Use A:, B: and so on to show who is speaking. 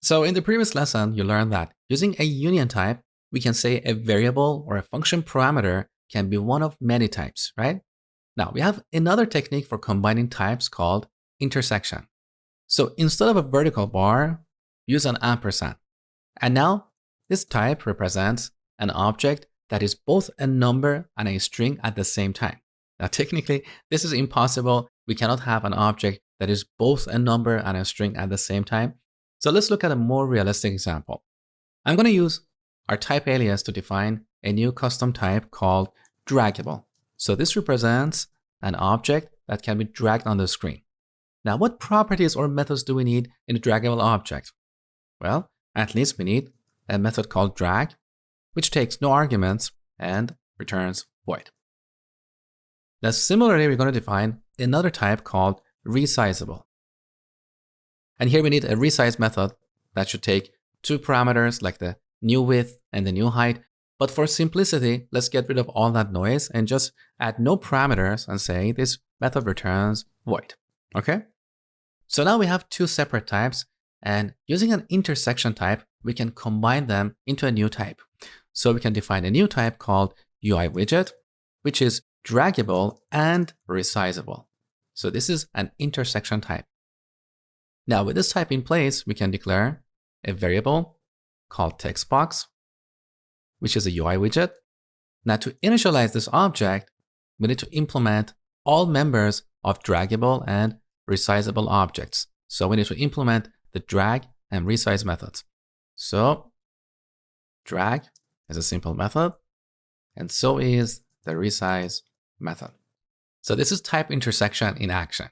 A: So in the previous lesson, you learned that using a union type, we can say a variable or a function parameter can be one of many types, right? Now we have another technique for combining types called intersection. So instead of a vertical bar, use an ampersand. And now this type represents an object that is both a number and a string at the same time. Now technically, this is impossible. We cannot have an object that is both a number and a string at the same time. So let's look at a more realistic example. I'm going to use our type alias to define a new custom type called draggable. So this represents an object that can be dragged on the screen. Now, what properties or methods do we need in a draggable object? Well, at least we need a method called drag, which takes no arguments and returns void. Now, similarly, we're going to define another type called resizable. And here we need a resize method that should take two parameters like the new width and the new height. But for simplicity, let's get rid of all that noise and just add no parameters and say this method returns void. Okay? So now we have two separate types, and using an intersection type, we can combine them into a new type. So we can define a new type called UI widget, which is draggable and resizable. So this is an intersection type. Now with this type in place, we can declare a variable called textbox, which is a UI widget. Now to initialize this object, we need to implement all members of draggable and resizable objects. So we need to implement the drag and resize methods. So drag is a simple method, and so is the resize method. So this is type intersection in action.